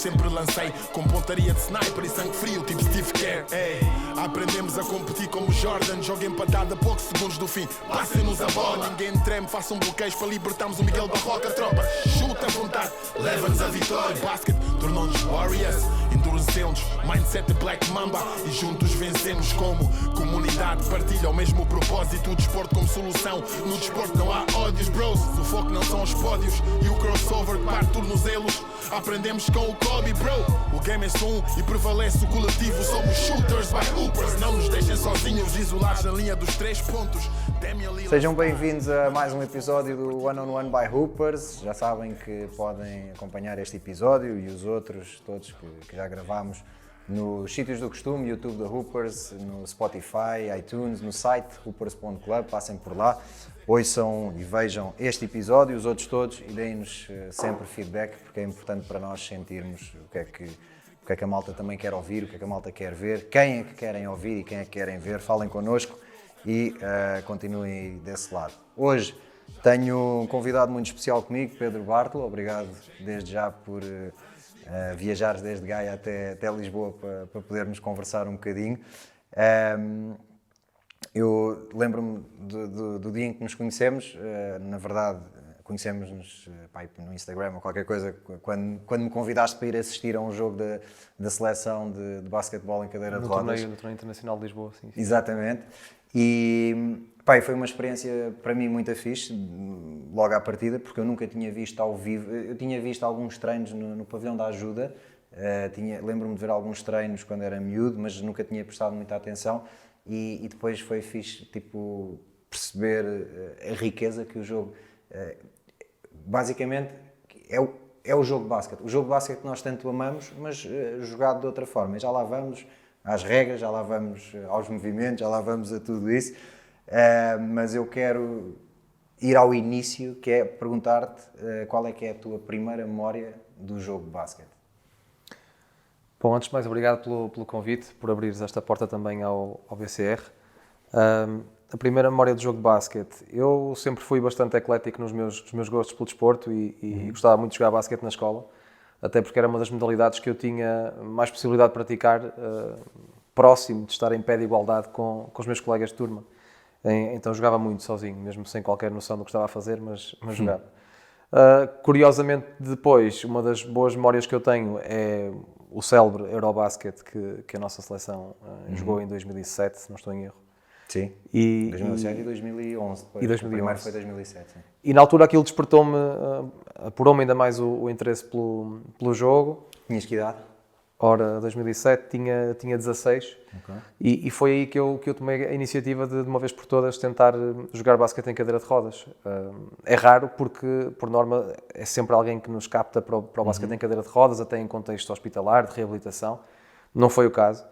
sempre lancei com pontaria de sniper e sangue frio, tipo Steve Kerr. Ei, aprendemos a competir como Jordan, jogo empatado a poucos segundos do fim. Passem-nos a bola, ninguém treme, façam bloqueios para libertarmos o Miguel Barroca. Tropa, chuta à vontade, leva-nos a vitória. Basket tornou-nos Warriors, endureceu-nos, mindset de Black Mamba, e juntos vencemos como comunidade. Partilha o mesmo propósito, o desporto como solução. No desporto não há ódios, bros. O foco não são os pódios e o crossover que parte tornozelos. Aprendemos com o Kobe, bro. O game é só um e prevalece o coletivo. Somos shooters by hoopers. Não nos deixem sozinhos, isolados na linha dos 3 pontos. Sejam bem-vindos a mais um episódio do One on One by Hoopers. Já sabem que podem acompanhar este episódio e os outros todos que já gravámos nos sítios do costume, YouTube da Hoopers, no Spotify, iTunes, no site hoopers.club. Passem por lá, ouçam e vejam este episódio, os outros todos, e deem-nos sempre feedback, porque é importante para nós sentirmos o que é que a malta também quer ouvir, o que é que a malta quer ver, quem é que querem ouvir e quem é que querem ver. Falem connosco e continuem desse lado. Hoje tenho um convidado muito especial comigo, Pedro Bartolo. Obrigado desde já por viajares desde Gaia até Lisboa para podermos conversar um bocadinho. Eu lembro-me do dia em que nos conhecemos. Na verdade, conhecemos-nos no Instagram ou qualquer coisa, quando me convidaste para ir assistir a um jogo da seleção de basquetebol em cadeira de rodas. No torneio internacional de Lisboa, sim. Exatamente. E foi uma experiência para mim muito fixe, logo à partida, porque eu nunca tinha visto ao vivo. Eu tinha visto alguns treinos no pavilhão da Ajuda, lembro-me de ver alguns treinos quando era miúdo, mas nunca tinha prestado muita atenção, e depois foi fixe perceber a riqueza que o jogo... basicamente é o jogo de basquete. O jogo de basquete que nós tanto amamos, mas jogado de outra forma. E já lá vamos às regras, já lá vamos aos movimentos, já lá vamos a tudo isso. Mas eu quero ir ao início, que é perguntar-te qual é que é a tua primeira memória do jogo de basquete. Bom, antes de mais, obrigado pelo convite, por abrires esta porta também ao BCR. A primeira memória do jogo de basquete, eu sempre fui bastante eclético nos meus gostos pelo desporto e gostava muito de jogar basquete na escola, até porque era uma das modalidades que eu tinha mais possibilidade de praticar próximo de estar em pé de igualdade com os meus colegas de turma. Então jogava muito sozinho, mesmo sem qualquer noção do que estava a fazer, mas jogava. Curiosamente, depois, uma das boas memórias que eu tenho é o célebre Eurobasket que a nossa seleção jogou em 2007, se não estou em erro. Sim, 2007 e 2011 depois. E 2011. O primeiro foi 2007, sim. E na altura aquilo despertou-me, apurou-me ainda mais o interesse pelo jogo. Tinhas que idade? Ora, 2007 tinha 16, okay. E foi aí que eu tomei a iniciativa de uma vez por todas, tentar jogar basquete em cadeira de rodas. É raro porque, por norma, é sempre alguém que nos capta para o basquete em cadeira de rodas, até em contexto hospitalar, de reabilitação. Não foi o caso.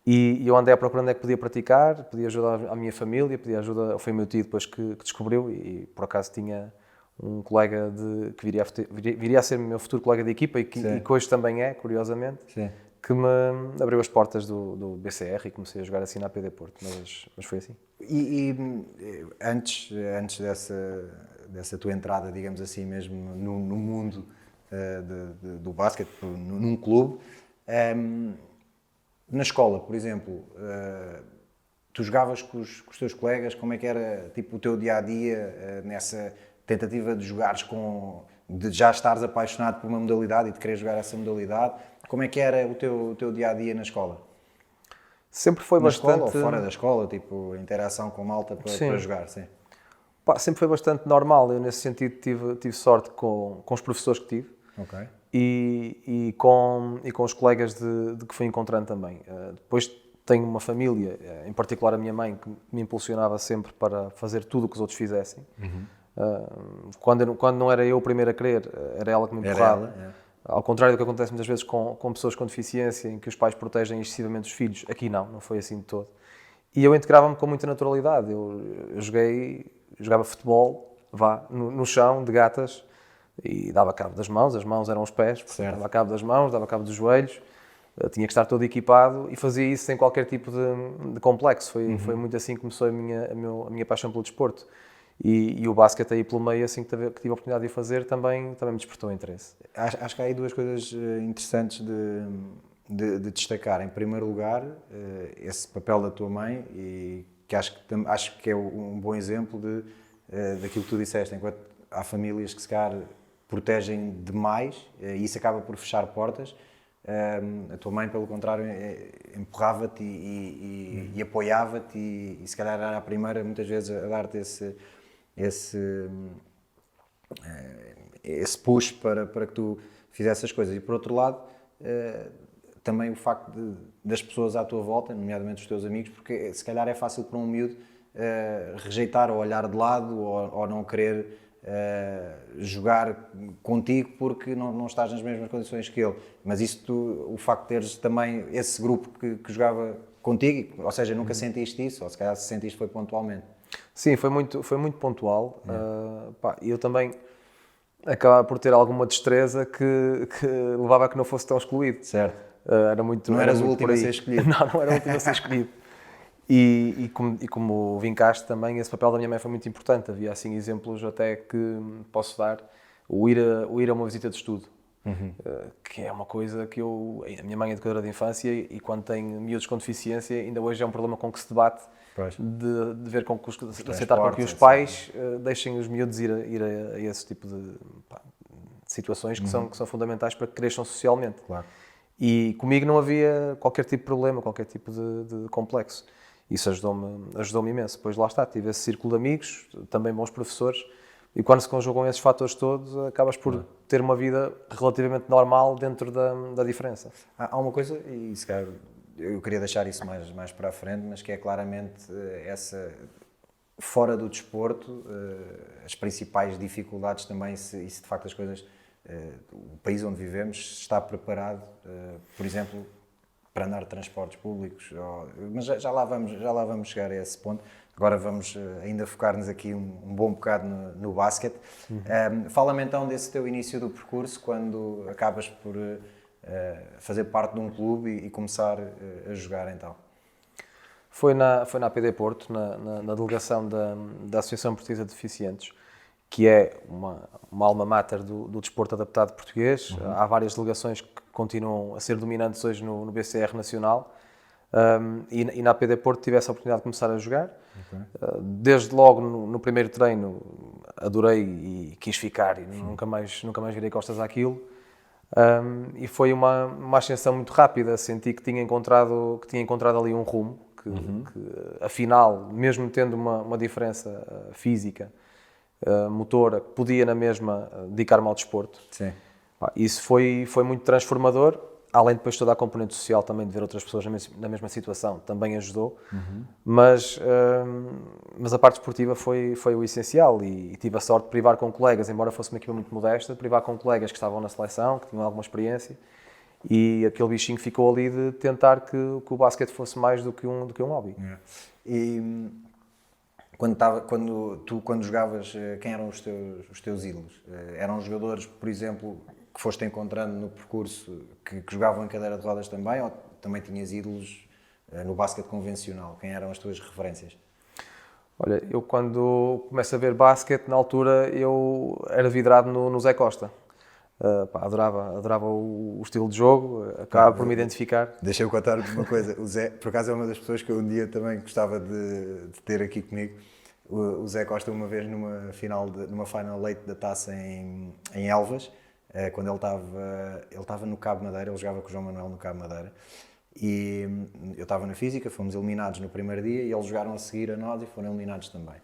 E eu andei à procura onde é que podia praticar, podia ajudar a minha família, podia ajudar. Foi o meu tio depois que descobriu, e por acaso tinha um colega que viria a ser o meu futuro colega de equipa e que hoje também é, curiosamente, sim, que me abriu as portas do BCR e comecei a jogar assim na PD Porto, mas foi assim. E antes dessa tua entrada, digamos assim, mesmo no mundo do basquete, num clube, na escola, por exemplo, tu jogavas com os teus colegas, como é que era o teu dia-a-dia nessa tentativa de jogares de já estares apaixonado por uma modalidade e de querer jogar essa modalidade? Como é que era o teu dia-a-dia na escola? Sempre foi bastante... escola ou fora da escola, interação com malta para jogar, sim? Sempre foi bastante normal. Eu, nesse sentido, tive sorte com os professores que tive. Ok. E com os colegas de que fui encontrando também. Depois tenho uma família, em particular a minha mãe, que me impulsionava sempre para fazer tudo o que os outros fizessem. Quando não era eu o primeiro a querer, era ela que me empurrava. Ao contrário do que acontece muitas vezes com pessoas com deficiência, em que os pais protegem excessivamente os filhos, aqui não foi assim de todo. E eu integrava-me com muita naturalidade. Eu jogava futebol, no chão, de gatas, e dava cabo das mãos, as mãos eram os pés, dava cabo das mãos, dava cabo dos joelhos, tinha que estar todo equipado e fazia isso sem qualquer tipo de complexo. Foi muito assim que começou a minha paixão pelo desporto. E o basquete aí pelo meio, assim que tive a oportunidade de o fazer, também me despertou interesse. Acho que há aí duas coisas interessantes de destacar. Em primeiro lugar, esse papel da tua mãe, e que acho que é um bom exemplo daquilo que tu disseste, enquanto há famílias que se calhar protegem demais e isso acaba por fechar portas. A tua mãe, pelo contrário, empurrava-te e apoiava-te e se calhar era a primeira muitas vezes a dar-te esse push para que tu fizesse as coisas. E por outro lado, também o facto das pessoas à tua volta, nomeadamente os teus amigos, porque se calhar é fácil para um miúdo rejeitar ou olhar de lado ou não querer jogar contigo porque não estás nas mesmas condições que ele. Mas o facto de teres também esse grupo que jogava contigo, ou seja, nunca sentiste isso, ou se calhar se sentiste foi pontualmente. Sim, foi muito pontual. Eu também acabava por ter alguma destreza que levava a que não fosse tão excluído. Certo. Era muito, não era eras muito o último a ser escolhido. Não era o último a ser escolhido. E como vincaste também, esse papel da minha mãe foi muito importante. Havia assim exemplos até que posso dar. O ir a uma visita de estudo, que é uma coisa que a minha mãe é educadora de infância e quando tem miúdos com deficiência, ainda hoje é um problema com que se debate, de ver com que aceitar com que os pais deixem os miúdos ir a esse tipo de situações que são fundamentais para que cresçam socialmente. Claro. E comigo não havia qualquer tipo de problema, qualquer tipo de complexo. Isso ajudou-me imenso. Depois lá está, tive esse círculo de amigos, também bons professores, e quando se conjugam esses fatores todos, acabas por ter uma vida relativamente normal dentro da diferença. Há uma coisa, e se calhar eu queria deixar isso mais para a frente, mas que é claramente essa, fora do desporto, as principais dificuldades também, se de facto as coisas, o país onde vivemos está preparado, por exemplo, para andar de transportes públicos, mas já lá vamos chegar a esse ponto. Agora vamos ainda focar-nos aqui um bom bocado no basquete. Fala-me então desse teu início do percurso, quando acabas por fazer parte de um clube e começar a jogar então. Foi na APD Porto, na delegação da Associação Portuguesa de Deficientes, que é uma alma mater do desporto adaptado português. Há várias delegações que continuam a ser dominantes hoje no BCR Nacional. E na APD Porto tive essa oportunidade de começar a jogar. Desde logo no primeiro treino adorei e quis ficar e nunca mais virei costas àquilo. E foi uma ascensão muito rápida. Senti que tinha encontrado ali um rumo, que afinal, mesmo tendo uma diferença física, motora, podia na mesma dedicar-me ao desporto. Sim. Isso foi muito transformador, além de depois toda a componente social também, de ver outras pessoas na mesma situação, também ajudou, mas a parte esportiva foi o essencial e tive a sorte de privar com colegas, embora fosse uma equipa muito modesta, privar com colegas que estavam na seleção, que tinham alguma experiência, e aquele bichinho ficou ali de tentar que o basquete fosse mais do que um hobby. E quando jogavas, quem eram os teus ídolos? Eram jogadores, por exemplo, que foste encontrando no percurso que jogavam em cadeira de rodas também, ou também tinhas ídolos no basquete convencional? Quem eram as tuas referências? Olha, eu quando começo a ver basquete, na altura, eu era vidrado no Zé Costa. Adorava o estilo de jogo, acaba por me identificar. Deixa-me contar-vos uma coisa. O Zé, por acaso, é uma das pessoas que eu um dia também gostava de ter aqui comigo. O Zé Costa, uma vez numa final late da taça em Elvas, quando ele estava no Cabo Madeira, ele jogava com o João Manuel no Cabo Madeira, e eu estava na física, fomos eliminados no primeiro dia e eles jogaram a seguir a nós e foram eliminados também.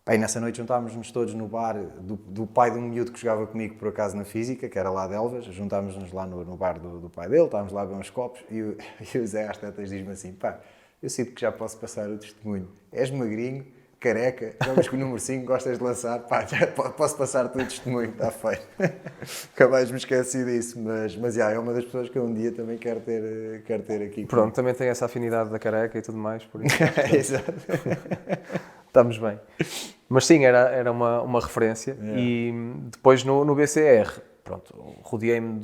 Bem, nessa noite juntámos-nos todos no bar do pai de um miúdo que jogava comigo, por acaso, na física, que era lá de Elvas, juntámos-nos lá no bar do pai dele, estávamos lá a beber uns copos e o Zé às tantas diz-me assim: pá, eu sinto que já posso passar o testemunho, és magrinho, careca, jogas com o número 5, gostas de lançar, pá, já posso passar-te o testemunho, está feito. Nunca mais me esqueci disso, mas é uma das pessoas que eu um dia também quero ter aqui. Pronto, também tem essa afinidade da careca e tudo mais, por isso. Exato. Estamos bem. Mas sim, era uma referência. E depois no BCR, pronto, rodeei-me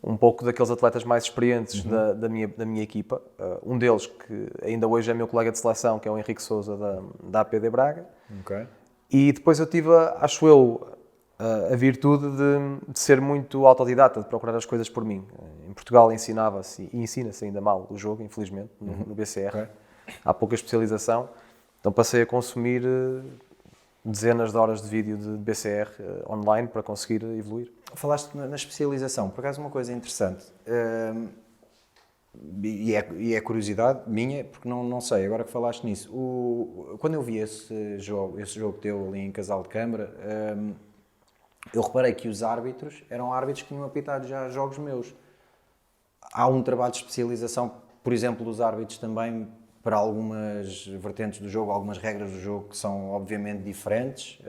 um pouco daqueles atletas mais experientes da minha equipa. Um deles, que ainda hoje é meu colega de seleção, que é o Henrique Sousa, da APD Braga. Ok. E depois eu tive, acho eu, a virtude de ser muito autodidata, de procurar as coisas por mim. Em Portugal ensinava-se, e ensina-se ainda mal o jogo, infelizmente, no BCR. Okay. Há pouca especialização. Então passei a consumir dezenas de horas de vídeo de BCR online para conseguir evoluir. Falaste na especialização, por acaso uma coisa interessante, e é curiosidade minha, porque não sei, agora que falaste nisso, quando eu vi esse jogo teu ali em Casal de Câmara, eu reparei que os árbitros eram árbitros que tinham apitado já jogos meus. Há um trabalho de especialização, por exemplo, dos árbitros também, para algumas vertentes do jogo, algumas regras do jogo que são obviamente diferentes,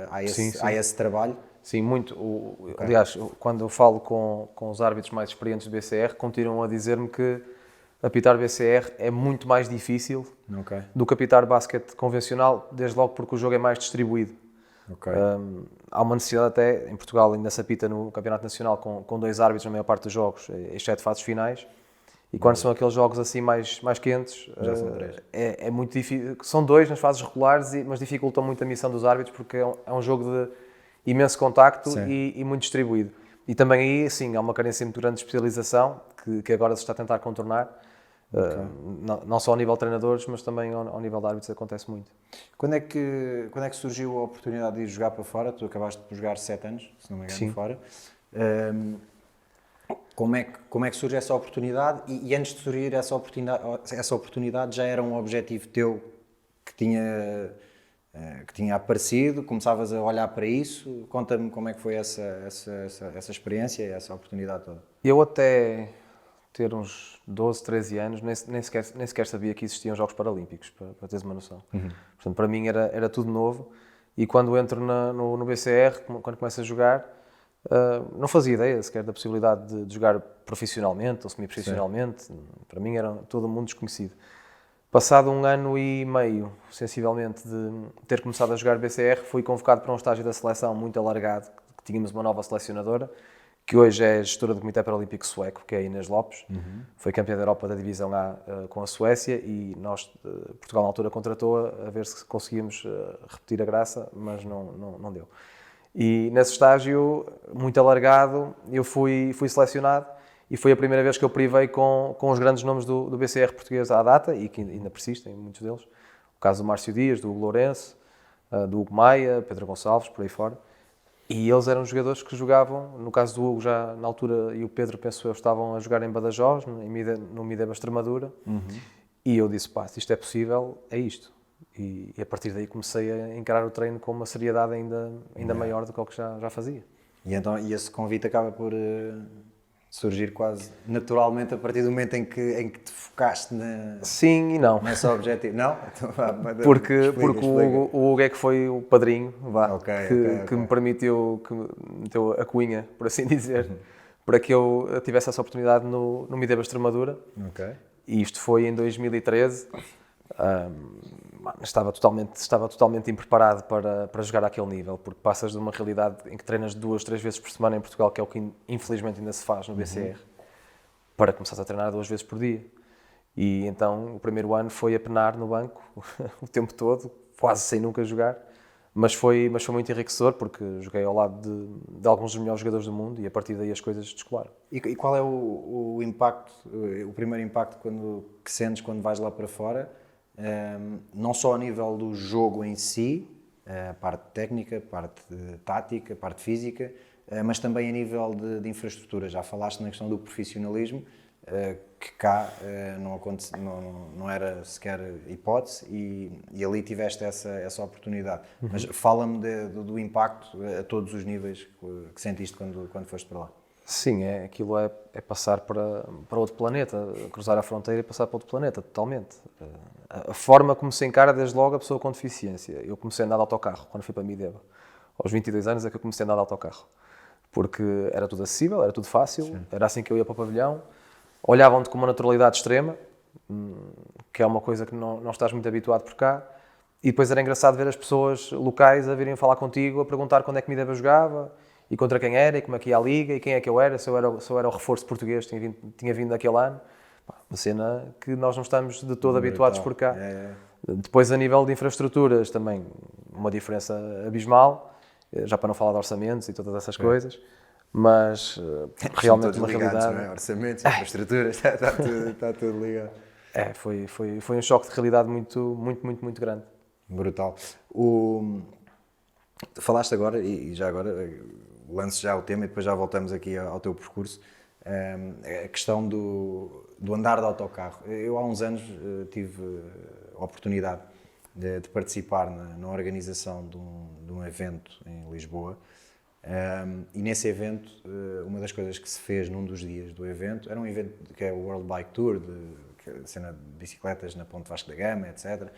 há esse trabalho. Sim, muito. Okay. Aliás, quando eu falo com os árbitros mais experientes do BCR, continuam a dizer-me que apitar BCR é muito mais difícil do que apitar basquete convencional, desde logo porque o jogo é mais distribuído. Okay. Há uma necessidade até, em Portugal ainda se apita no Campeonato Nacional com 2 árbitros na maior parte dos jogos, exceto fases finais, e quando são aqueles jogos assim mais quentes, é muito difícil. São 2 nas fases regulares, mas dificultam muito a missão dos árbitros porque é um jogo de imenso contacto e muito distribuído. E também aí, sim, há uma carência muito grande de especialização que agora se está a tentar contornar, não só ao nível de treinadores, mas também ao nível de árbitros acontece muito. Quando é que surgiu a oportunidade de ir jogar para fora? Tu acabaste por jogar 7 anos, se não me engano, fora. Como é que surge essa oportunidade? E antes de surgir essa oportunidade já era um objetivo teu que tinha aparecido? Começavas a olhar para isso? Conta-me como é que foi essa experiência e essa oportunidade toda. Eu até ter uns 12, 13 anos nem sequer sabia que existiam Jogos Paralímpicos, para teres uma noção. Portanto, para mim era tudo novo, e quando entro no BCR, quando começo a jogar, não fazia ideia sequer da possibilidade de jogar profissionalmente ou semi-profissionalmente. Para mim era todo um mundo desconhecido. Passado 1 ano e meio, sensivelmente, de ter começado a jogar BCR, fui convocado para um estágio da seleção muito alargado, que tínhamos uma nova selecionadora, que hoje é gestora do Comitê Paralímpico Sueco, que é a Inês Lopes. Foi campeã da Europa da Divisão A com a Suécia, e Portugal na altura contratou-a a ver se conseguíamos repetir a graça, mas não deu. E nesse estágio, muito alargado, eu fui selecionado, e foi a primeira vez que eu privei com os grandes nomes do BCR português à data, e que ainda persistem, muitos deles. O caso do Márcio Dias, do Hugo Lourenço, do Hugo Maia, Pedro Gonçalves, por aí fora. E eles eram jogadores que jogavam, no caso do Hugo já na altura, e o Pedro, penso eu, estavam a jogar em Badajoz, no Mideba Extremadura, e eu disse, se isto é possível, é isto. E a partir daí comecei a encarar o treino com uma seriedade ainda maior do que o que já fazia. E esse convite acaba por surgir quase naturalmente a partir do momento em que te focaste Sim e não. Nesse objetivo. Não? Porque o Hugo é que foi o padrinho que me permitiu, que meteu a cunha, por assim dizer, para que eu tivesse essa oportunidade no Mideba Extremadura. E isto foi em 2013. Estava totalmente impreparado para jogar àquele nível, porque passas de uma realidade em que treinas 2, 3 vezes por semana em Portugal, que é o que infelizmente ainda se faz no BCR, para começares a treinar 2 vezes por dia. E então o primeiro ano foi a penar no banco o tempo todo, quase sem nunca jogar, mas foi muito enriquecedor, porque joguei ao lado de alguns dos melhores jogadores do mundo, e a partir daí as coisas descolaram. E qual é o impacto, o primeiro impacto que sentes quando vais lá para fora? Não só a nível do jogo em si, parte técnica, parte tática, parte física, mas também a nível de infraestrutura. Já falaste na questão do profissionalismo, que cá não era sequer hipótese, e ali tiveste essa oportunidade. Mas fala-me do impacto a todos os níveis que sentiste quando foste para lá. Sim, aquilo é passar para outro planeta, cruzar a fronteira e passar para outro planeta, totalmente. A forma como se encara desde logo a pessoa com deficiência. Eu comecei a andar de autocarro quando fui para Mideba. Aos 22 anos é que eu comecei a andar de autocarro. Porque era tudo acessível, era tudo fácil, era assim que eu ia para o pavilhão. Olhavam-te com uma naturalidade extrema, que é uma coisa que não estás muito habituado por cá. E depois era engraçado ver as pessoas locais a virem falar contigo, a perguntar quando é que Mideba jogava. e contra quem era, e como é que ia a Liga, e quem é que eu era, se eu era o reforço português, tinha vindo naquele ano. Uma cena que nós não estamos de todo habituados por cá. Depois, a nível de infraestruturas, também uma diferença abismal, já para não falar de orçamentos e todas essas coisas, mas realmente uma realidade... Não é? Orçamentos, infraestruturas, está tudo ligado. Foi um choque de realidade muito grande. Brutal. Falaste agora, e já agora, lance já o tema e depois já voltamos aqui ao teu percurso, a questão do andar de autocarro. Eu há uns anos tive a oportunidade de participar na organização de um evento em Lisboa, e nesse evento, uma das coisas que se fez num dos dias do evento, era um evento que é o World Bike Tour, que é a cena de bicicletas na Ponte Vasco da Gama, etc.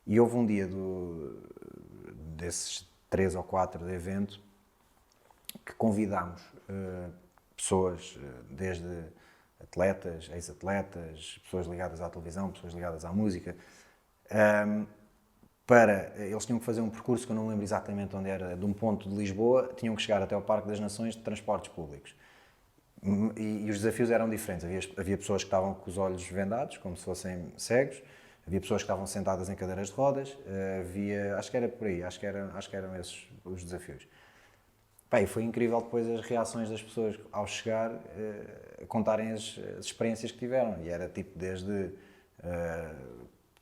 E houve um dia desses 3 ou 4 de evento que convidámos pessoas, desde atletas, ex-atletas, pessoas ligadas à televisão, pessoas ligadas à música, eles tinham que fazer um percurso que eu não lembro exatamente onde era, de um ponto de Lisboa, tinham que chegar até ao Parque das Nações de transportes públicos. E os desafios eram diferentes. Havia pessoas que estavam com os olhos vendados, como se fossem cegos, havia pessoas que estavam sentadas em cadeiras de rodas, acho que era por aí, acho que eram esses os desafios. E foi incrível depois as reações das pessoas ao chegar, a contarem as experiências que tiveram. E era tipo desde...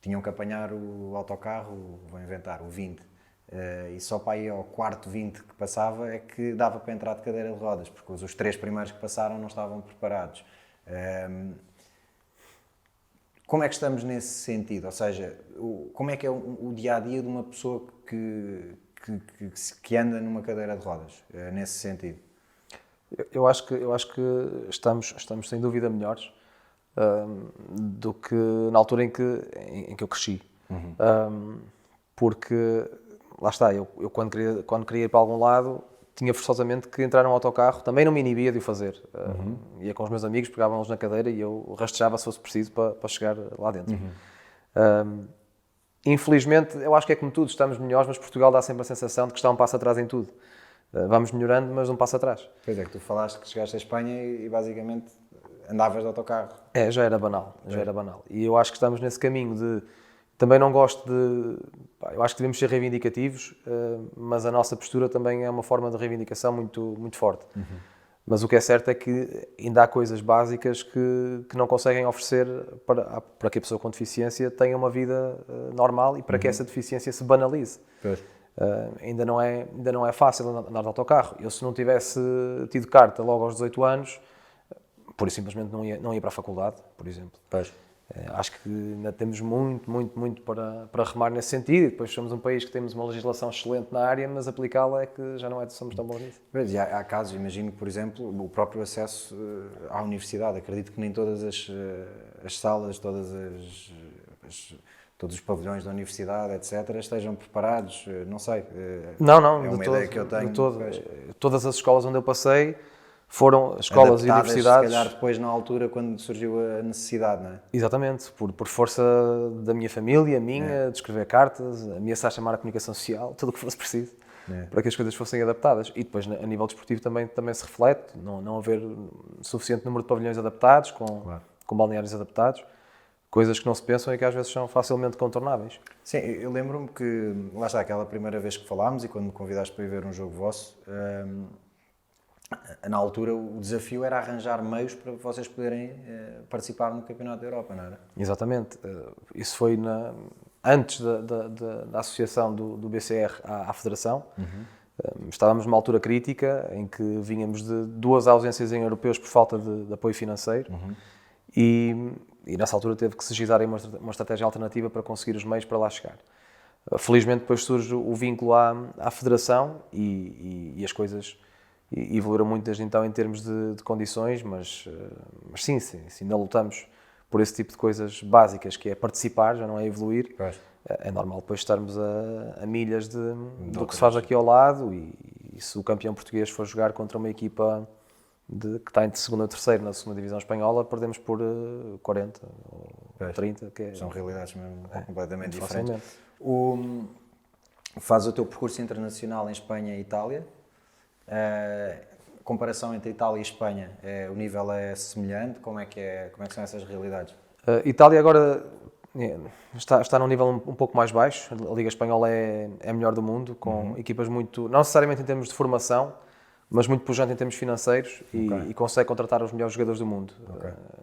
tinham que apanhar o autocarro, vou inventar, o 20. E só para ir ao quarto 20 que passava é que dava para entrar de cadeira de rodas, porque os 3 primeiros que passaram não estavam preparados. Como é que estamos nesse sentido? Ou seja, como é que é o dia-a-dia de uma pessoa que anda numa cadeira de rodas, nesse sentido? Eu acho que estamos sem dúvida melhores do que na altura em que eu cresci. Porque, lá está, eu quando queria ir para algum lado, tinha forçosamente que entrar num autocarro, também não me inibia de o fazer. Ia com os meus amigos, pegavam-nos na cadeira e eu rastejava se fosse preciso para chegar lá dentro. Infelizmente, eu acho que é como tudo, estamos melhores, mas Portugal dá sempre a sensação de que está um passo atrás em tudo. Vamos melhorando, mas um passo atrás. Pois é, que tu falaste que chegaste à Espanha e basicamente andavas de autocarro. Já era banal. E eu acho que estamos nesse caminho de... Também não gosto de... Eu acho que devemos ser reivindicativos, mas a nossa postura também é uma forma de reivindicação muito forte. Mas o que é certo é que ainda há coisas básicas que não conseguem oferecer para que a pessoa com deficiência tenha uma vida normal e para que essa deficiência se banalize. Ainda não é fácil andar de autocarro. Eu, se não tivesse tido carta logo aos 18 anos, pura e simplesmente não ia para a faculdade, por exemplo. Acho que ainda temos muito para remar nesse sentido, e depois somos um país que temos uma legislação excelente na área, mas aplicá-la é que já não somos tão bons nisso. Mas há casos, imagino que, por exemplo, o próprio acesso à universidade. Acredito que nem todas as salas, todos os pavilhões da universidade, etc., estejam preparados, não sei. Não, é uma ideia que eu tenho. Todas as escolas onde eu passei foram escolas e universidades... se calhar depois na altura quando surgiu a necessidade, não é? Exatamente, por força da minha família, de escrever cartas, ameaçar chamar a comunicação social, tudo o que fosse preciso, para que as coisas fossem adaptadas. E depois a nível desportivo também se reflete, não haver suficiente número de pavilhões adaptados, com balneários adaptados, coisas que não se pensam e que às vezes são facilmente contornáveis. Sim, eu lembro-me que, lá está, aquela primeira vez que falámos e quando me convidaste para ir ver um jogo vosso, na altura o desafio era arranjar meios para vocês poderem participar no Campeonato da Europa, não era? Exatamente. Isso foi antes da associação do BCR à Federação. Estávamos numa altura crítica em que vínhamos de 2 ausências em europeus por falta de apoio financeiro e nessa altura teve que se gizar uma estratégia alternativa para conseguir os meios para lá chegar. Felizmente depois surge o vínculo à Federação e as coisas evoluíram muito desde então em termos de condições, mas sim, ainda lutamos por esse tipo de coisas básicas, que é participar, já não é evoluir. É normal depois estarmos a milhas do que se faz aqui ao lado e se o campeão português for jogar contra uma equipa que está entre segunda ou terceira na segunda divisão espanhola, perdemos por 40 ou 30. São realidades mesmo completamente diferentes. Faz o teu percurso internacional em Espanha e Itália. Comparação entre Itália e Espanha, o nível é semelhante? Como é que são essas realidades? Itália agora está num nível um pouco mais baixo. A Liga Espanhola é a melhor do mundo, com equipas muito, não necessariamente em termos de formação, mas muito pujante em termos financeiros e consegue contratar os melhores jogadores do mundo.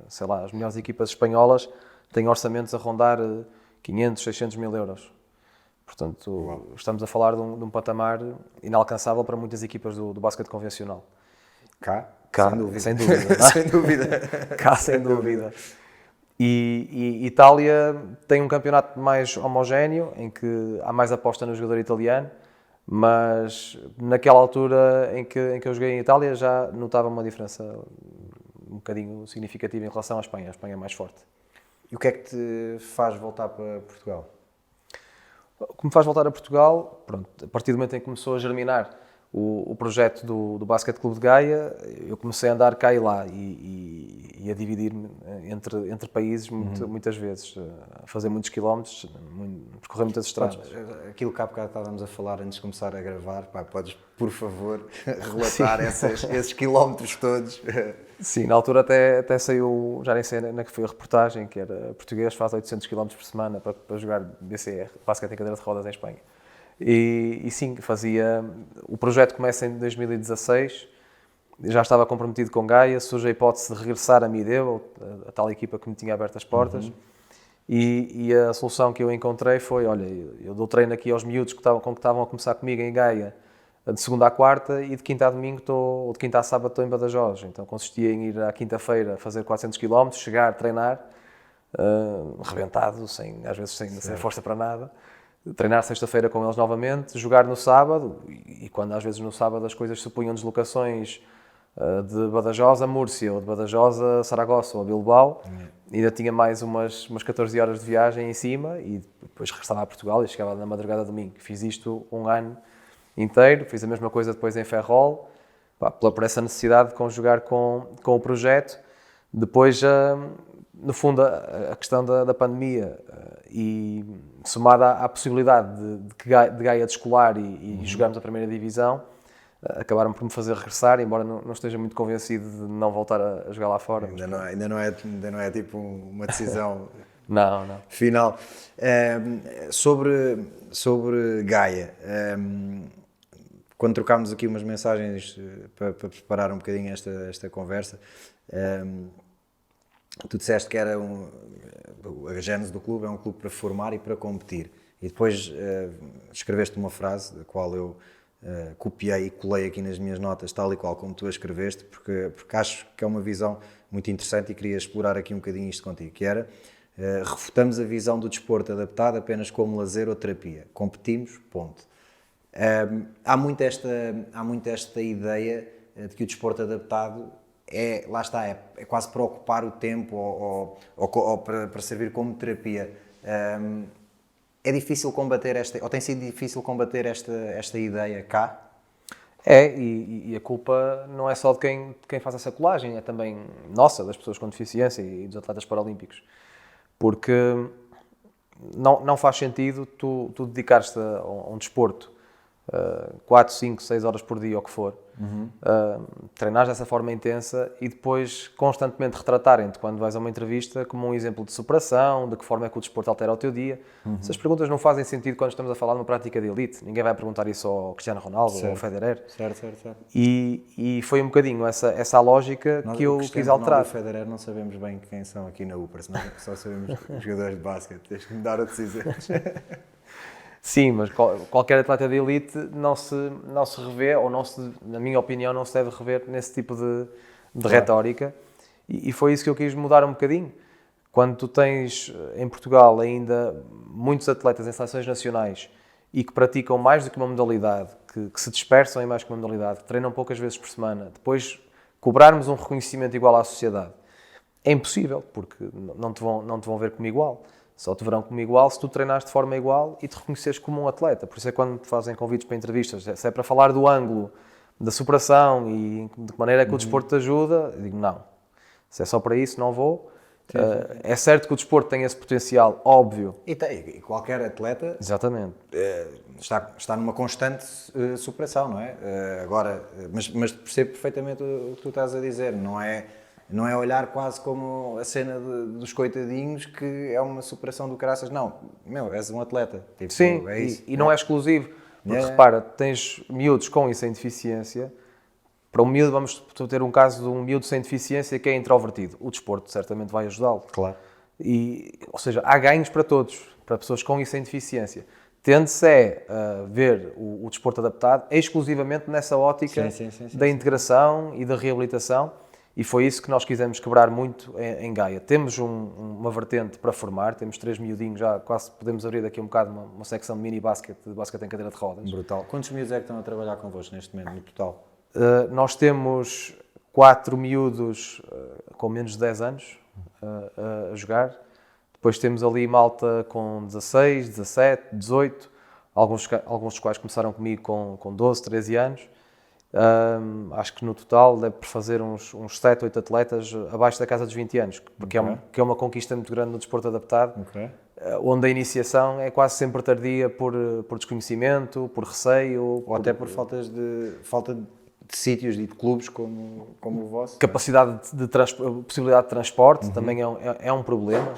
Sei lá, as melhores equipas espanholas têm orçamentos a rondar 500, 600 mil euros. Portanto, estamos a falar de um patamar inalcançável para muitas equipas do basquete convencional. Cá, sem dúvida. Sem dúvida. Cá, sem dúvida. E Itália tem um campeonato mais homogéneo, em que há mais aposta no jogador italiano, mas naquela altura em que eu joguei em Itália já notava uma diferença um bocadinho significativa em relação à Espanha. A Espanha é mais forte. E o que é que te faz voltar para Portugal? O que me faz voltar a Portugal, pronto, a partir do momento em que começou a germinar o projeto do Basquete Clube de Gaia, eu comecei a andar cá e lá e a dividir-me entre países muitas vezes, a fazer muitos quilómetros, percorrer muitas estradas. Aquilo que há bocado estávamos a falar antes de começar a gravar, podes, por favor, relatar esses quilómetros todos? Sim, na altura até saiu, já nem sei na que foi a reportagem, que era português faz 800 km por semana para jogar BCR, basquete em cadeira de rodas em Espanha. E sim, o projeto começa em 2016, já estava comprometido com Gaia, surge a hipótese de regressar a Mideu, a tal equipa que me tinha aberto as portas, e a solução que eu encontrei foi, olha, eu dou treino aqui aos miúdos que estavam a começar comigo em Gaia, de segunda à quarta, e de quinta a domingo, ou de quinta a sábado estou em Badajoz. Então consistia em ir à quinta-feira fazer 400 km, chegar, treinar, rebentado, às vezes sem força para nada, treinar sexta-feira com eles novamente, jogar no sábado, e quando às vezes no sábado as coisas supunham deslocações de Badajoz a Múrcia, ou de Badajoz a Saragossa ou a Bilbao, ainda tinha mais umas 14 horas de viagem em cima, e depois regressava a Portugal e chegava na madrugada de domingo. Fiz isto um ano inteiro, fiz a mesma coisa depois em Ferrol, por essa necessidade de conjugar com o projeto. Depois, no fundo, a questão da pandemia e somada à possibilidade de Gaia descolar e jogarmos a primeira divisão, acabaram por me fazer regressar, embora não esteja muito convencido de não voltar a jogar lá fora. Ainda não é tipo uma decisão não. final. Sobre Gaia, quando trocámos aqui umas mensagens para preparar um bocadinho esta conversa, tu disseste que era a gênese do clube é um clube para formar e para competir. E depois escreveste uma frase, da qual eu copiei e colei aqui nas minhas notas, tal e qual como tu a escreveste, porque acho que é uma visão muito interessante e queria explorar aqui um bocadinho isto contigo, que era refutamos a visão do desporto adaptado apenas como lazer ou terapia. Competimos, ponto. Há muito esta ideia de que o desporto adaptado é quase para ocupar o tempo ou para servir como terapia. É difícil combater ou tem sido difícil combater esta ideia cá? E a culpa não é só de quem faz essa colagem, é também nossa, das pessoas com deficiência e dos atletas paralímpicos. Porque não faz sentido tu dedicares-te a um desporto 4, 5, 6 horas por dia, ou o que for, treinares dessa forma intensa e depois constantemente retratarem-te quando vais a uma entrevista como um exemplo de superação, de que forma é que o desporto altera o teu dia. Essas perguntas não fazem sentido quando estamos a falar de uma prática de elite. Ninguém vai perguntar isso ao Cristiano Ronaldo ou ao Federer. Certo. E foi um bocadinho essa a lógica que eu quis alterar. O Federer não sabemos bem quem são aqui na UPER, senão só sabemos os jogadores de basquete. Tens que me dar outros exemplos. Sim, mas qualquer atleta de elite não se revê, ou na minha opinião, não se deve rever nesse tipo de retórica. E foi isso que eu quis mudar um bocadinho. Quando tu tens em Portugal ainda muitos atletas em seleções nacionais e que praticam mais do que uma modalidade, que se dispersam em mais que uma modalidade, que treinam poucas vezes por semana, depois cobrarmos um reconhecimento igual à sociedade, é impossível, porque não te vão ver como igual. Só te verão como igual se tu treinares de forma igual e te reconheceres como um atleta. Por isso é que quando te fazem convites para entrevistas, se é para falar do ângulo da superação e de que maneira é que o desporto te ajuda, eu digo não. Se é só para isso, não vou. É certo que o desporto tem esse potencial, óbvio. E qualquer atleta Exatamente. está numa constante superação, não é? Mas percebo perfeitamente o que tu estás a dizer, não é olhar quase como a cena dos coitadinhos, que é uma superação do caraças. Não, és um atleta. Tipo, Sim, é isso. e não é exclusivo. Porque repara, tens miúdos com e sem deficiência. Para um miúdo, vamos ter um caso de um miúdo sem deficiência que é introvertido. O desporto certamente vai ajudá-lo. Claro. Ou seja, há ganhos para todos, para pessoas com e sem deficiência. Tende-se a ver o desporto adaptado exclusivamente nessa ótica da integração e da reabilitação, e foi isso que nós quisemos quebrar muito em Gaia. Temos uma vertente para formar, temos 3 miudinhos, já quase podemos abrir daqui um bocado uma secção de mini-basquete, de basquete em cadeira de rodas. Brutal. Quantos miúdos é que estão a trabalhar convosco neste momento, no total? Nós temos 4 miúdos com menos de 10 anos a jogar. Depois temos ali malta com 16, 17, 18, alguns dos quais começaram comigo com 12, 13 anos. Acho que no total deve fazer uns 7, 8 atletas abaixo da casa dos 20 anos, porque é uma conquista muito grande no desporto adaptado, onde a iniciação é quase sempre tardia por desconhecimento, por receio. Ou até por falta de sítios e de clubes como o vosso. Capacidade possibilidade de transporte também é um problema.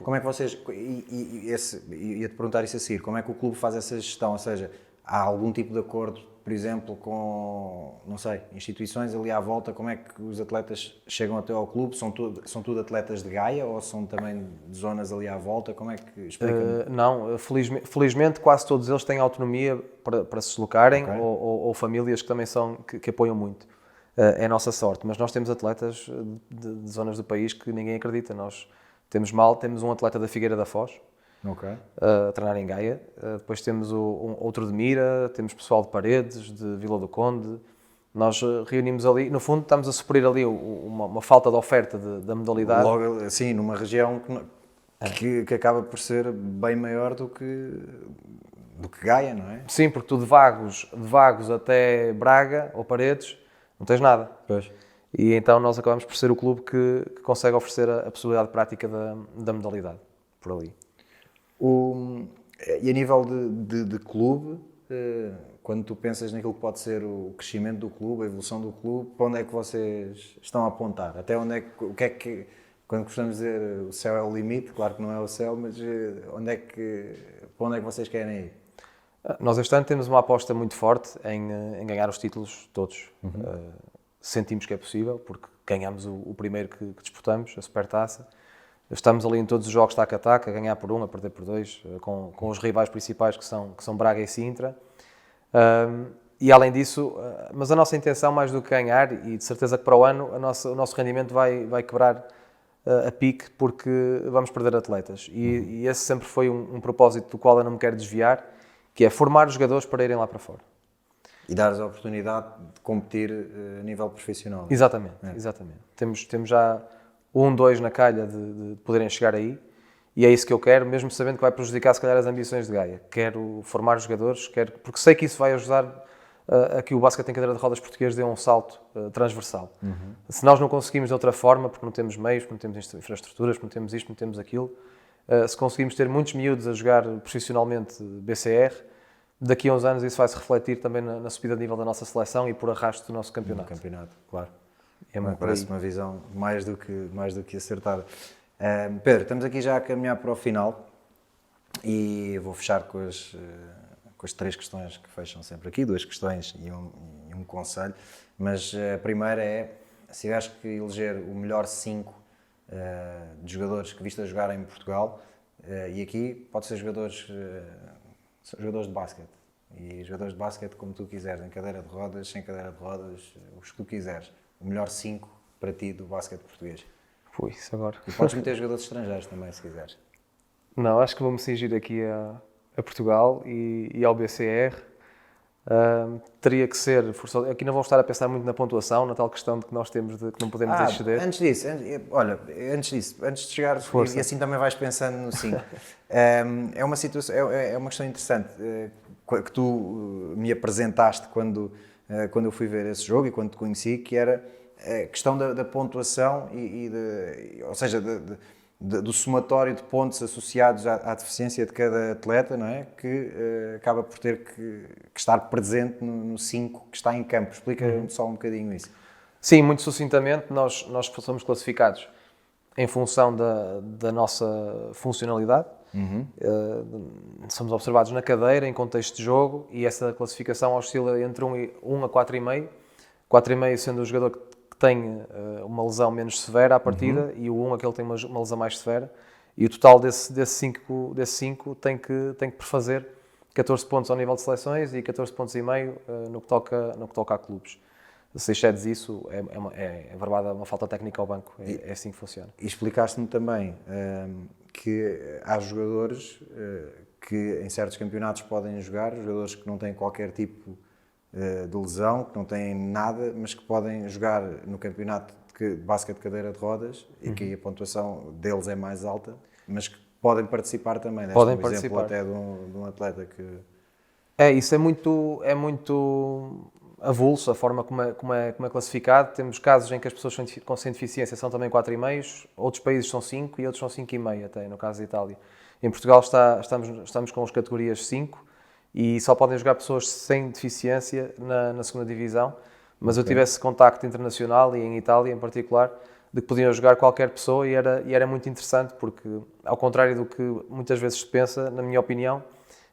Como é que vocês, ia-te perguntar isso a seguir, como é que o clube faz essa gestão? Ou seja, há algum tipo de acordo, por exemplo, com, não sei, instituições ali à volta? Como é que os atletas chegam até ao clube? São tudo atletas de Gaia ou são também de zonas ali à volta? Como é que explica-me? Não, felizmente quase todos eles têm autonomia para se deslocarem, ou famílias que também que apoiam muito. É a nossa sorte, mas nós temos atletas de zonas do país que ninguém acredita. Nós temos um atleta da Figueira da Foz, a treinar em Gaia. Depois temos outro de Mira, temos pessoal de Paredes, de Vila do Conde. Nós reunimos ali, no fundo estamos a suprir ali uma falta de oferta da modalidade. Logo assim, numa região que acaba por ser bem maior do que Gaia, não é? Sim, porque tu de Vagos até Braga ou Paredes não tens nada. Pois. E então nós acabamos por ser o clube que consegue oferecer a possibilidade prática da modalidade, por ali. E a nível de clube, quando tu pensas naquilo que pode ser o crescimento do clube, a evolução do clube, para onde é que vocês estão a apontar? Até onde é que, quando gostamos de dizer o céu é o limite, claro que não é o céu, mas para onde é que vocês querem ir? Nós este ano temos uma aposta muito forte em ganhar os títulos todos. Sentimos que é possível, porque ganhamos o primeiro que disputamos, a Supertaça. Estamos ali em todos os jogos taca a taca, a ganhar por 1, a perder por 2, com os rivais principais que são Braga e Sintra. E além disso, mas a nossa intenção, mais do que ganhar, e de certeza que para o ano o nosso rendimento vai quebrar a pique, porque vamos perder atletas. E esse sempre foi um propósito do qual eu não me quero desviar, que é formar os jogadores para irem lá para fora. E dar-lhes a oportunidade de competir a nível profissional. Exatamente. Temos já 2 na calha de poderem chegar aí, e é isso que eu quero, mesmo sabendo que vai prejudicar se calhar as ambições de Gaia. Quero formar os jogadores, porque sei que isso vai ajudar a que o basquete em cadeira de rodas português dê um salto transversal. Se nós não conseguimos de outra forma, porque não temos meios, porque não temos infraestruturas, porque não temos isto, não temos aquilo, se conseguimos ter muitos miúdos a jogar profissionalmente BCR, daqui a uns anos isso vai se refletir também na subida de nível da nossa seleção e por arrasto do nosso campeonato. Claro. Parece uma visão mais do que acertada. Pedro, estamos aqui já a caminhar para o final e vou fechar com as 3 questões que fecham sempre aqui, 2 questões e um conselho, mas a primeira é, se tivesse que eleger o melhor 5 de jogadores que viste a jogar em Portugal, e aqui pode ser jogadores de basquete, e jogadores de basquete como tu quiseres, em cadeira de rodas, sem cadeira de rodas, os que tu quiseres. O melhor 5 para ti do basquete português. Foi isso agora. E podes meter jogadores estrangeiros também, se quiseres. Não, acho que vou-me cingir aqui a Portugal e ao BCR. Teria que ser forçoso. Aqui não vou estar a pensar muito na pontuação, na tal questão de que nós temos de que não podemos exceder. Antes disso, antes de chegar, e assim também vais pensando no 5. É uma situação, é uma questão interessante que tu me apresentaste quando eu fui ver esse jogo e quando te conheci, que era a questão da pontuação ou seja, do somatório de pontos associados à deficiência de cada atleta, não é? Que acaba por ter que estar presente no 5 que está em campo. Explica só um bocadinho isso. Sim, muito sucintamente, nós somos classificados em função da nossa funcionalidade. Somos observados na cadeira, em contexto de jogo, e essa classificação oscila entre 1 a 4,5. 4,5 sendo o jogador que tem uma lesão menos severa à partida, e o 1 aquele que tem uma lesão mais severa, e o total desse 5 tem que prefazer 14 pontos ao nível de seleções e 14 pontos e meio no que toca a clubes. Se excedes isso, é verbada uma falta técnica ao banco. É assim que funciona. E explicaste-me também que há jogadores que em certos campeonatos podem jogar, jogadores que não têm qualquer tipo de lesão, que não têm nada, mas que podem jogar no campeonato de basquete de cadeira de rodas e que a pontuação deles é mais alta, mas que podem participar também. Podem participar. participar. Até de um atleta que... Isso é muito avulso, a forma como é classificado. Temos casos em que as pessoas sem deficiência são também 4,5, outros países são 5 e outros são 5,5 até, no caso da Itália. Em Portugal estamos com as categorias 5 e só podem jogar pessoas sem deficiência na segunda divisão, mas eu tive esse contacto internacional e em Itália em particular, de que podiam jogar qualquer pessoa e era muito interessante porque, ao contrário do que muitas vezes se pensa, na minha opinião,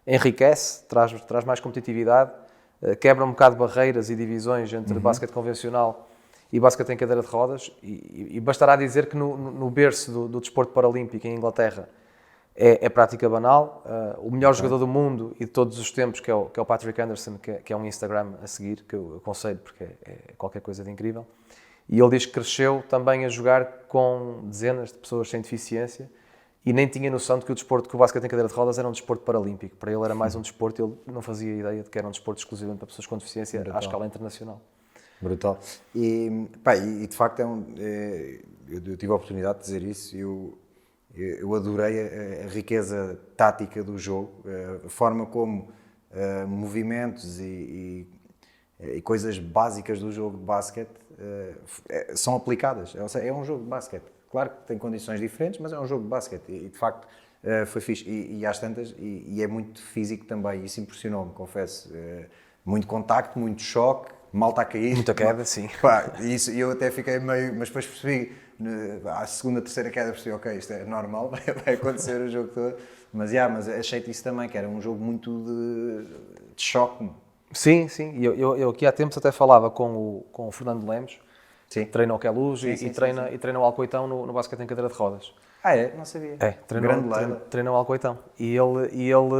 enriquece, traz mais competitividade, quebra um bocado barreiras e divisões entre basquete convencional e basquete em cadeira de rodas e bastará dizer que no berço do desporto paralímpico em Inglaterra é prática banal. O melhor jogador do mundo e de todos os tempos, que é o Patrick Anderson, que é um Instagram a seguir, que eu aconselho porque é qualquer coisa de incrível, e ele diz que cresceu também a jogar com dezenas de pessoas sem deficiência e nem tinha noção de que o basquete em cadeira de rodas era um desporto paralímpico. Para ele era mais um desporto, ele não fazia ideia de que era um desporto exclusivamente para pessoas com deficiência à escala internacional. Brutal. E de facto eu tive a oportunidade de dizer isso. Eu adorei a riqueza tática do jogo, a forma como movimentos e coisas básicas do jogo de basquete são aplicadas. É um jogo de basquete. Claro que tem condições diferentes, mas é um jogo de basquete e de facto foi fixe. E às tantas, e é muito físico também, isso impressionou-me, confesso. Muito contacto, muito choque, malta a cair. Muita queda, sim. Isso, eu até fiquei meio, mas depois percebi, à segunda, terceira queda, percebi, ok, isto é normal, vai acontecer o jogo todo. Mas achei-te isso também, que era um jogo muito de choque. Sim. Eu aqui há tempos até falava com o Fernando Lemos, sim. Que treina o Queluz e treina o Alcoitão no basquete em cadeira de rodas. Não sabia. Treina o Alcoitão. E ele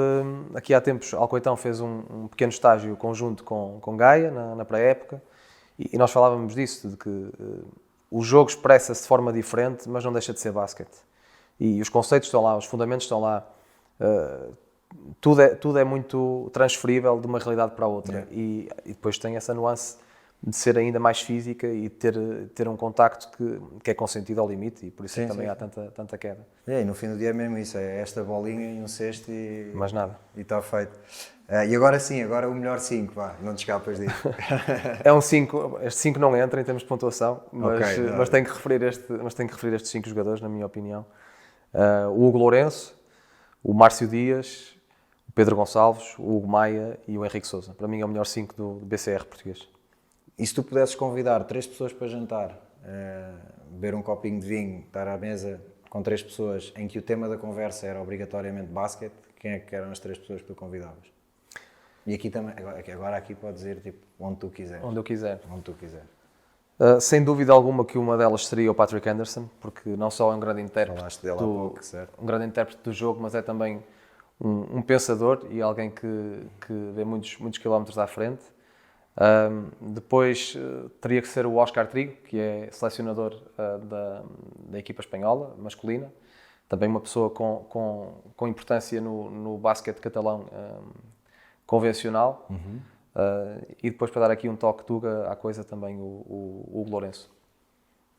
aqui há tempos, Alcoitão fez um pequeno estágio conjunto com Gaia, na pré-época, e nós falávamos disso, de que o jogo expressa-se de forma diferente, mas não deixa de ser basquete. E os conceitos estão lá, os fundamentos estão lá, tudo é muito transferível de uma realidade para a outra. E depois tem essa nuance de ser ainda mais física e ter um contacto que é consentido ao limite e por isso também há tanta queda. E no fim do dia é mesmo isso, é esta bolinha e um cesto e... Mais nada. E está feito. E agora sim, agora o melhor 5, não te escapas disso. É um 5, este 5 não entra em termos de pontuação, mas tenho que referir estes 5 jogadores, na minha opinião. O Hugo Lourenço, o Márcio Dias, o Pedro Gonçalves, o Hugo Maia e o Henrique Sousa. Para mim é o melhor 5 do BCR português. E se tu pudesses convidar 3 pessoas para jantar, beber um copinho de vinho, estar à mesa com 3 pessoas em que o tema da conversa era obrigatoriamente basquete, quem é que eram as 3 pessoas que tu convidavas? E aqui também, agora aqui podes ir tipo, onde tu quiseres. Onde eu quiser. Onde tu quiseres. Sem dúvida alguma que uma delas seria o Patrick Anderson, porque não só é um grande intérprete, um grande intérprete do jogo, mas é também um pensador e alguém que vê muitos quilómetros à frente. Depois teria que ser o Óscar Trigo, que é selecionador da equipa espanhola, masculina. Também uma pessoa com importância no basquete catalão convencional. E depois, para dar aqui um toque Tuga à coisa, também o Hugo Lourenço.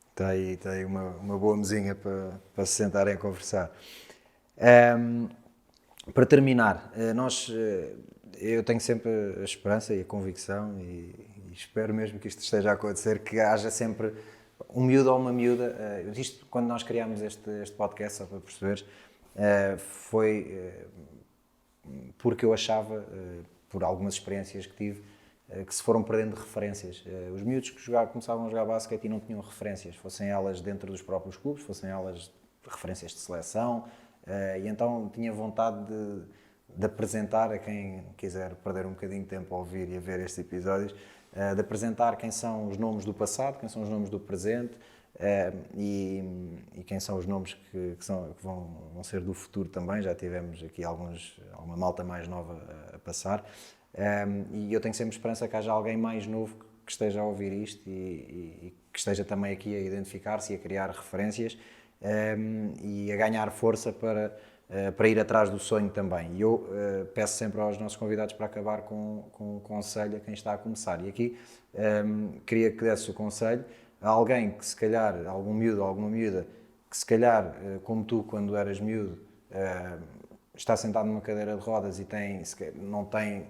Está aí uma boa mesinha para se sentarem a conversar. Para terminar, eu tenho sempre a esperança e a convicção e e espero mesmo que isto esteja a acontecer, que haja sempre um miúdo ou uma miúda. Isto, quando nós criámos este podcast, só para perceberes, foi porque eu achava, por algumas experiências que tive, que se foram perdendo referências. Os miúdos que começavam a jogar basquete e não tinham referências, fossem elas dentro dos próprios clubes, fossem elas referências de seleção, e então tinha vontade de apresentar a quem quiser perder um bocadinho de tempo a ouvir e a ver estes episódios, de apresentar quem são os nomes do passado, quem são os nomes do presente, e quem são os nomes que vão ser do futuro também. Já tivemos aqui alguma malta mais nova a passar, e eu tenho sempre esperança que haja alguém mais novo que esteja a ouvir isto e que esteja também aqui a identificar-se e a criar referências, e a ganhar força para ir atrás do sonho também. E eu peço sempre aos nossos convidados para acabar com um conselho a quem está a começar. E aqui queria que desse o conselho a alguém que, se calhar, algum miúdo ou alguma miúda, que se calhar, como tu, quando eras miúdo, está sentado numa cadeira de rodas e não tem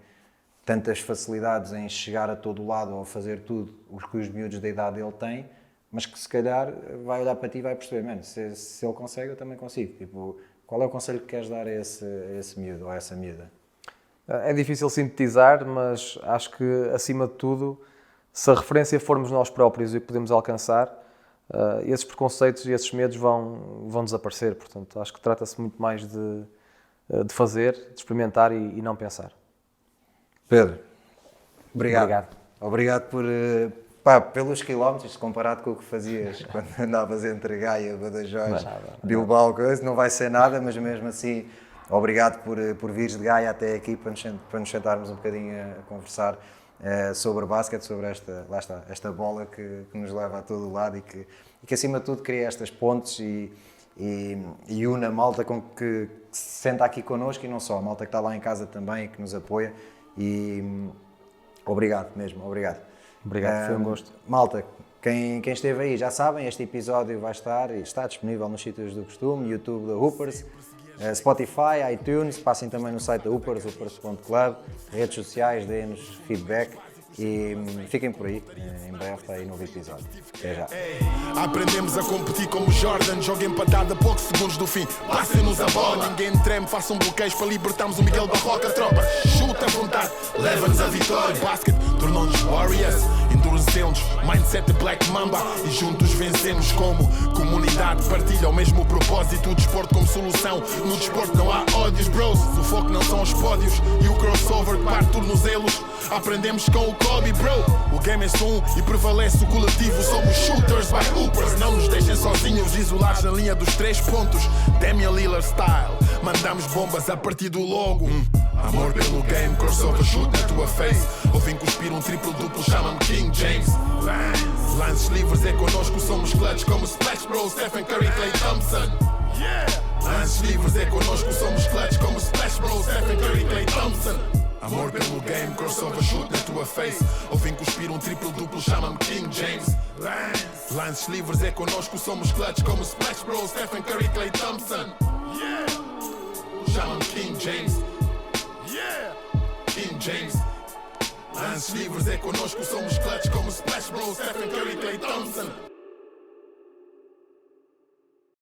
tantas facilidades em chegar a todo lado ou fazer tudo o que os miúdos da idade dele têm, mas que, se calhar, vai olhar para ti e vai perceber, mano, se ele consegue, eu também consigo. Tipo, qual é o conselho que queres dar a esse miúdo ou a essa miúda? É difícil sintetizar, mas acho que, acima de tudo, se a referência formos nós próprios e o que podemos alcançar, esses preconceitos e esses medos vão desaparecer. Portanto, acho que trata-se muito mais de fazer, de experimentar e não pensar. Pedro, obrigado. Obrigado pelos quilómetros, comparado com o que fazias quando andavas entre Gaia, Badajoz, Bilbao, não vai ser nada, mas mesmo assim, obrigado por vires de Gaia até aqui para nos sentarmos um bocadinho a conversar sobre basquete, sobre esta bola que nos leva a todo o lado e que acima de tudo cria estas pontes e une a malta que se senta aqui connosco, e não só, a malta que está lá em casa também, que nos apoia, e obrigado mesmo, obrigado. Obrigado, foi um gosto. Malta, quem esteve aí já sabem, este episódio está disponível nos sítios do costume, YouTube da Hoopers, Spotify, iTunes, passem também no site da Hoopers, hoopers.club, redes sociais, deem-nos feedback e fiquem por aí, em breve está aí um novo episódio. Até já. Aprendemos a competir como Jordan, joga empatada a poucos segundos do fim. Passem-nos a bola, ninguém treme, façam bloqueios para libertarmos o Miguel Barroca. Tropa, chuta à vontade, leva-nos a vitória. Basket tornou-nos Warriors, endurecemos, mindset de Black Mamba e juntos vencemos como comunidade. Partilha o mesmo propósito, o desporto como solução. No desporto não há ódios, bros, o foco não são os pódios e o crossover que parte tornozelos. Aprendemos com o Kobe, bro. O game é só e prevalece o coletivo. Somos shooters by hoopers. Não nos deixem sozinhos, isolados na linha dos 3 pontos. Damian Lillard style. Mandamos bombas a partir do logo. Amor pelo game, crossover shoot na tua face. Ouvem cuspir um triplo duplo, chama-me King James. Lances livres é connosco, somos clutch como Splash Bros, Stephen Curry, Klay Thompson. Lances livres é connosco, somos clutch como Splash Bros, Stephen Curry, Klay Thompson. Amor pelo game, crossover shoot na tua face. Ouvem cuspir um triplo duplo, chama-me King James. Lances livres é connosco, somos clutch como Splash Bros, Stephen Curry, Klay Thompson. Chama-me King James. King James. Lances livres é connosco, somos clutch como Splash Bros, Stephen Curry, Klay Thompson.